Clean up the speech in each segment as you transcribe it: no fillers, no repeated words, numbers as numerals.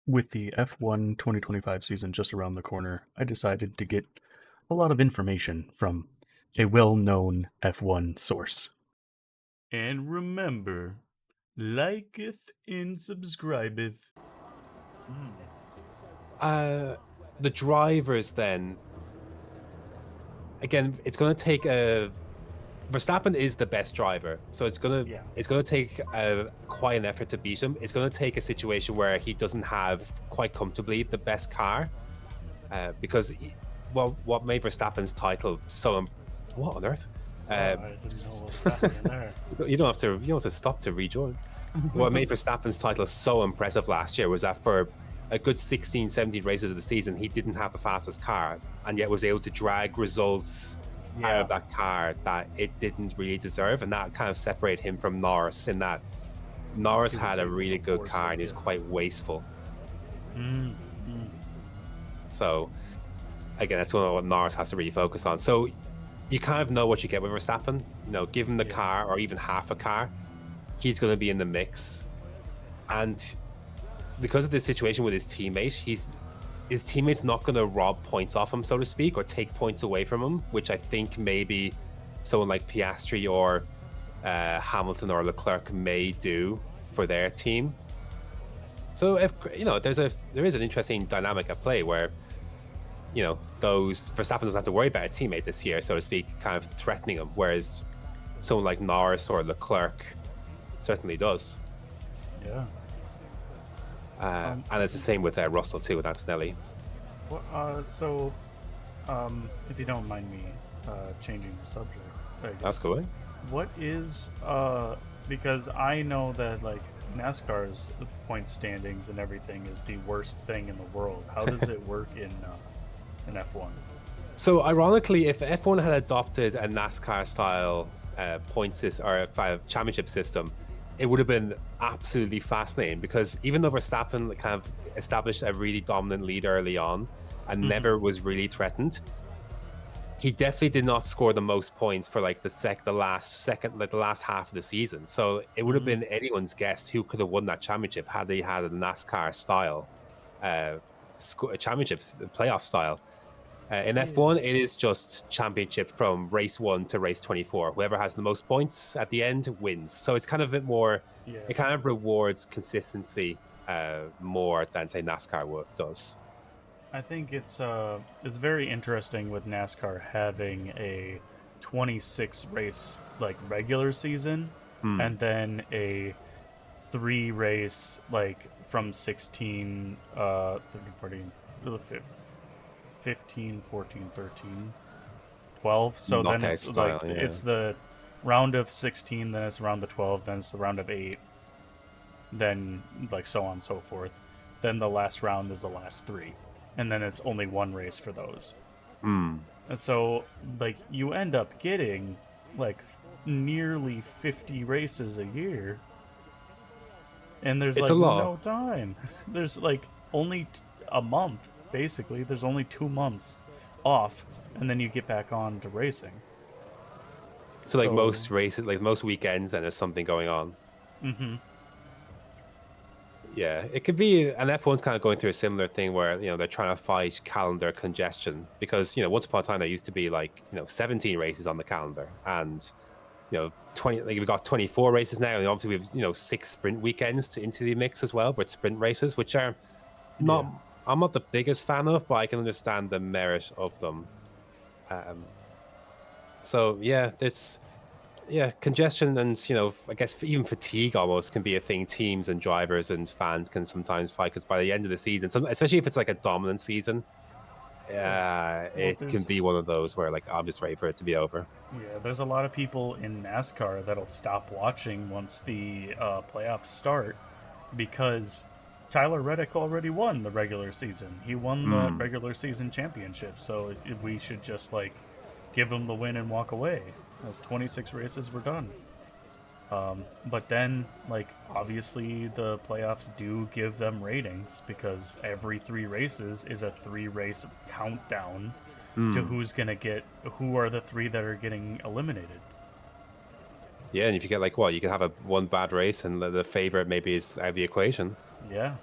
With the F1 2025 season just around the corner, I decided to get a lot of information from a well known F1 source. And remember, liketh and subscribeth. Uh, the drivers then, again, it's going to take a Verstappen is the best driver, so Yeah. it's gonna take quite an effort to beat him. It's gonna take a situation where he doesn't have quite comfortably the best car, because what made Verstappen's title so what on earth? Oh, Uh, I didn't know what was happening there. you don't have to stop to rejoin. What made Verstappen's title so impressive last year was that for a good 16, 17 races of the season, he didn't have the fastest car, and yet was able to drag results out Yeah. of that car that it didn't really deserve. And that kind of separated him from Norris, in that Norris He was had a able really to good force car it, and he was yeah. quite wasteful. Mm, mm. So, again, that's one of what Norris has to really focus on. So, you kind of know what you get with Verstappen. Give him the Yeah. car or even half a car, he's going to be in the mix. And because of this situation with his teammate, his teammate's not going to rob points off him, so to speak, or take points away from him, which I think maybe someone like Piastri or Hamilton or Leclerc may do for their team. So if there is an interesting dynamic at play where those Verstappen doesn't have to worry about a teammate this year, so to speak, kind of threatening him, whereas someone like Norris or Leclerc certainly does. Yeah. And it's the same with Russell too, with Antonelli. If you don't mind me changing the subject, I That's guess. cool. What is because I know that like NASCAR's point standings and everything is the worst thing in the world. How does it work in F1? So, ironically, if F1 had adopted a NASCAR style point system or a championship system, it would have been absolutely fascinating, because even though Verstappen kind of established a really dominant lead early on and Mm-hmm. never was really threatened, he definitely did not score the most points for like the last second, like the last half of the season. So it would have Mm-hmm. been anyone's guess who could have won that championship had they had a NASCAR style uh, championship playoff style. In Yeah. F1, it is just championship from race 1 to race 24. Whoever has the most points at the end wins. So it's kind of a bit more, Yeah. it kind of rewards consistency more than, say, NASCAR does. I think it's very interesting with NASCAR having a 26 race like regular season Hmm. and then a 3 race like from 16 13 14 15 14 13 12. So then Knockout it's like style, yeah. it's the round of 16, then it's round of 12, then it's the round of 8, then like so on and so forth. Then the last round is the last 3, and then it's only one race for those. Hmm. And so like you end up getting like nearly 50 races a year, and there's It's a like lot. no time. There's like only a month basically. There's only 2 months off, and then you get back on to racing. So, like So, most races, like most weekends, then there's something going on. mhm. Yeah, it could be, and F1's kind of going through a similar thing where, they're trying to fight calendar congestion, because, once upon a time there used to be like, 17 races on the calendar, and, 20, like we've got 24 races now, and obviously we've, 6 sprint weekends into the mix as well, with sprint races, which are not, Yeah. I'm not the biggest fan of, but I can understand the merit of them. Um, so yeah, congestion and, I guess even fatigue almost can be a thing teams and drivers and fans can sometimes fight, because by the end of the season, especially if it's like a dominant season, Yeah. Well, it can be one of those where like I'm just ready for it to be over. there's a lot of people in NASCAR that'll stop watching once the playoffs start because Tyler Reddick already won the regular season. He won the Mm. regular season championship, so we should just like give him the win and walk away. Those 26 races were done. But then, like, obviously the playoffs do give them ratings because every 3 races is a 3 race countdown to Mm. who are the 3 that are getting eliminated. Yeah, and if you get like, what, you can have a one bad race and the favorite maybe is out of the equation. Yeah.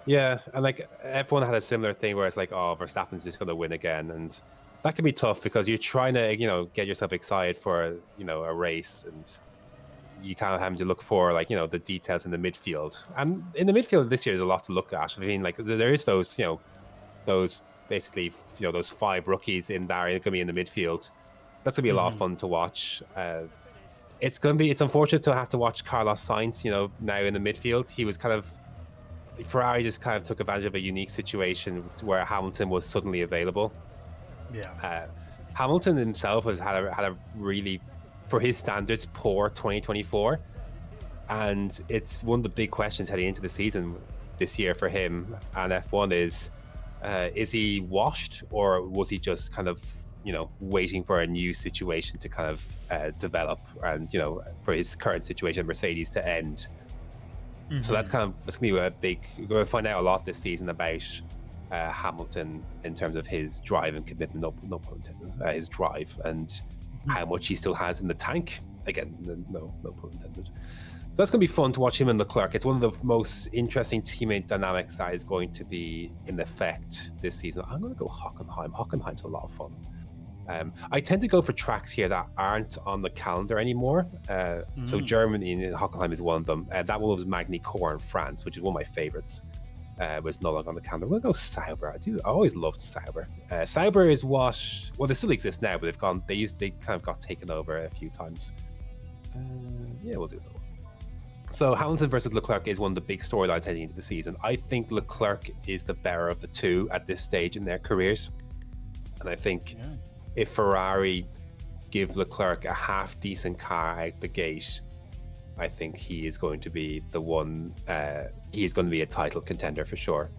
Yeah, and like everyone had a similar thing where it's like, oh, Verstappen's just going to win again, and that can be tough because you're trying to, get yourself excited for, a race, and you kind of having to look for like, the details in the midfield. And in the midfield this year, there's a lot to look at. I mean, like there is those, those basically, those five rookies in there going to be in the midfield. That's gonna be a lot of Hmm. fun to watch. It's unfortunate to have to watch Carlos Sainz, now in the midfield. He was kind of Ferrari just kind of took advantage of a unique situation where Hamilton was suddenly available. Yeah. Uh, Hamilton himself has had a really, for his standards, poor 2024, and it's one of the big questions heading into the season this year for him and F1 is he washed, or was he just kind of waiting for a new situation to kind of develop, and for his current situation Mercedes to end. So Hmm. that's gonna be a big. We're going to find out a lot this season about Hamilton in terms of his drive and commitment. No pun intended. His drive and how much he still has in the tank. Again, no pun intended. So that's going to be fun to watch him and Leclerc. It's one of the most interesting teammate dynamics that is going to be in effect this season. I'm going to go Hockenheim. Hockenheim's a lot of fun. I tend to go for tracks here that aren't on the calendar anymore. So Germany and Hockenheim is one of them. That one was Magny-Cours in France, which is one of my favorites. Was no longer on the calendar. We'll go Sauber. I always loved Sauber. Sauber is well, they still exist now, but they kind of got taken over a few times. Yeah, we'll do that one. So Hamilton versus Leclerc is one of the big storylines heading into the season. I think Leclerc is the better of the two at this stage in their careers. And I think if Ferrari give Leclerc a half decent car out the gate, I think he is going to be the one. He's going to be a title contender for sure.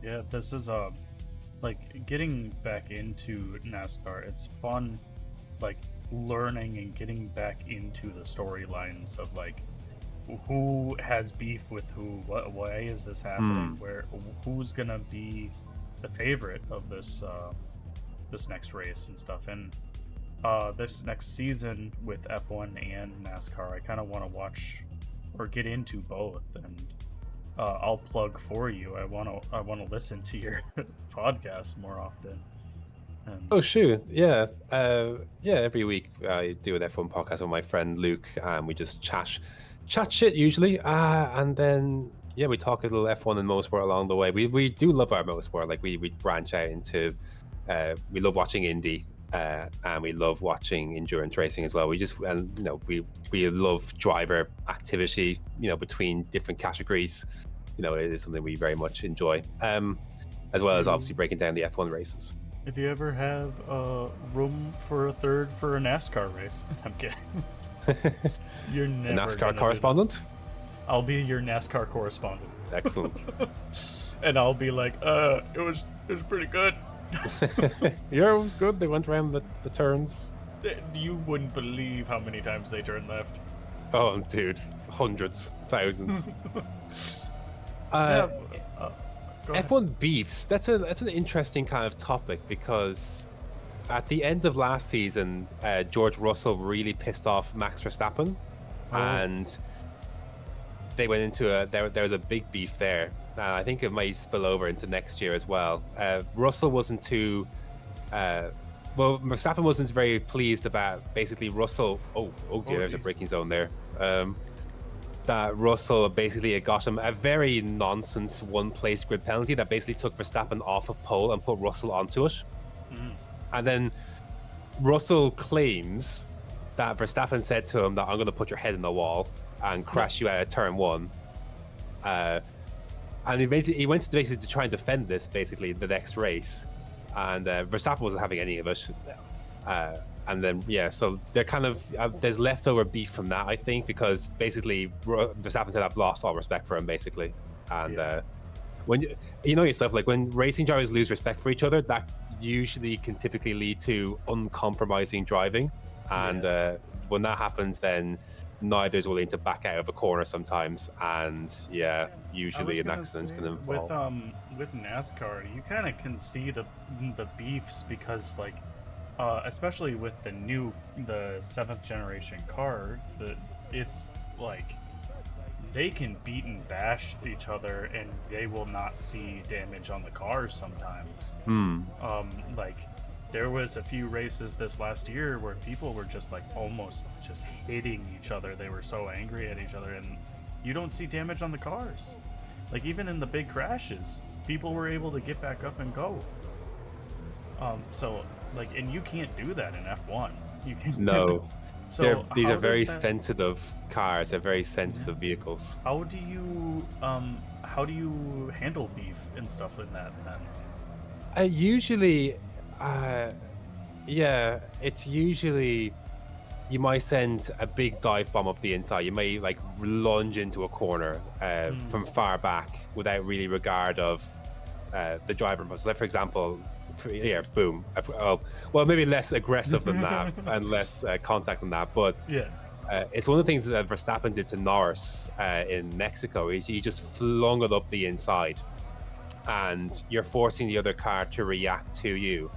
Yeah, this is like getting back into NASCAR. It's fun, like learning and getting back into the storylines of like who has beef with who. Why is this happening? Who's gonna be the favorite of this this next race and stuff? And this next season with F1 and NASCAR, I kind of want to watch or get into both, and I'll plug for you. I want to listen to your podcast more often. And Oh shoot, yeah, yeah. Every week I do an F1 podcast with my friend Luke, and we just chat shit usually, and then yeah, we talk a little F1 and motorsport along the way. We do love our motorsport. Like we branch out into, we love watching Indy, and we love watching endurance racing as well. We just we love driver activity, between different categories. It is something we very much enjoy. As well as obviously breaking down the F1 races. if you ever have room for a third for a NASCAR race, I'm kidding. You're A never NASCAR correspondent? I'll be your NASCAR correspondent. Excellent. And I'll be like, it was pretty good. Yeah, it was good. They went around the turns. You wouldn't believe how many times they turned left. Oh, dude, hundreds, thousands. Yeah, go ahead. F1 beefs. That's an interesting kind of topic because at the end of last season, George Russell really pissed off Max Verstappen, and they went into there was a big beef there. I think it might spill over into next year as well. Russell wasn't too. Well, Verstappen wasn't very pleased about basically Russell. Oh dear, there's a braking zone there. That Russell basically got him a very nonsense one-place grid penalty that basically took Verstappen off of pole and put Russell onto it. And then Russell claims that Verstappen said to him that I'm going to put your head in the wall and crash you out of turn one. And he went to basically to try and defend this basically the next race, and Verstappen wasn't having any of it. And then so they're kind of there's leftover beef from that, I think, because basically Verstappen said I've lost all respect for him basically, and when you know yourself, like when racing drivers lose respect for each other, that usually can typically lead to uncompromising driving, and when that happens, then neither's willing to back out of a corner sometimes, and usually an accident can involve. With NASCAR, you kind of can see the beefs because like especially with the 7th generation car, it's like they can beat and bash each other, and they will not see damage on the cars sometimes. Like there was a few races this last year where people were just like almost just hitting each other. They were so angry at each other, and you don't see damage on the cars. Like even in the big crashes, people were able to get back up and go. So like, and you can't do that in F1. You can No. So These how are very does that? sensitive cars. They're very sensitive vehicles. How do you handle beef and stuff in that then? Usually, uh, yeah, it's usually you might send a big dive bomb up the inside. You may like lunge into a corner from far back without really regard of the driver. So, like, for example, yeah, boom. Well, maybe less aggressive than that and less contact than that, but Yeah. it's one of the things that Verstappen did to Norris in Mexico. He just flung it up the inside, and you're forcing the other car to react to you.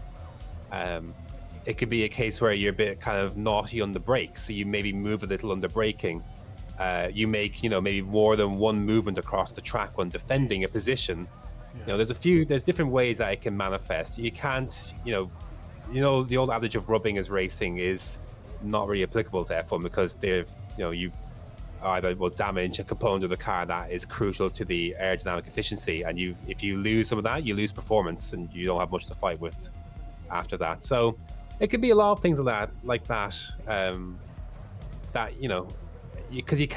It could be a case where you're a bit kind of naughty on the brakes, so you maybe move a little under braking. You make maybe more than one movement across the track when defending a position. Yeah. There's different ways that it can manifest. You can't, the old adage of rubbing as racing is not really applicable to F1 because you either will damage a component of the car that is crucial to the aerodynamic efficiency, and if you lose some of that, you lose performance, and you don't have much to fight with after that. So it could be a lot of things like that. Because you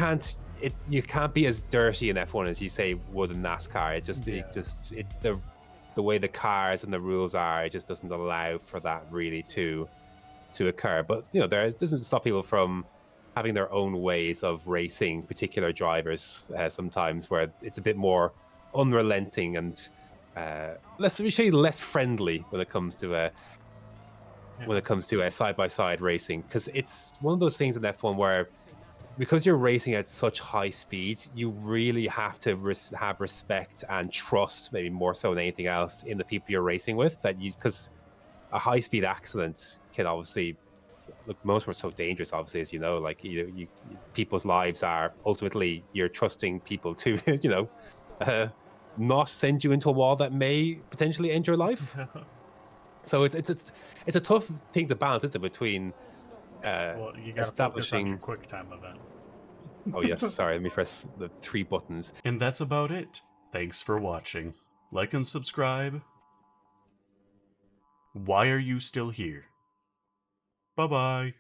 can't be as dirty in F1 as you say would in NASCAR. The way the cars and the rules are, it just doesn't allow for that really to occur. But it doesn't stop people from having their own ways of racing particular drivers sometimes, where it's a bit more unrelenting and less friendly when it comes to side by side racing, because it's one of those things in F1 where, because you're racing at such high speeds, you really have to have respect and trust, maybe more so than anything else, in the people you're racing with. Because a high speed accident can obviously, look, most were so dangerous, obviously, as you know, like people's lives are ultimately, you're trusting people to, not send you into a wall that may potentially end your life. So it's a tough thing to balance, isn't it, between Well, you got to focus on your establishing. quick time event. Oh yes, sorry. Let me press the 3 buttons. And that's about it. Thanks for watching. Like and subscribe. Why are you still here? Bye bye.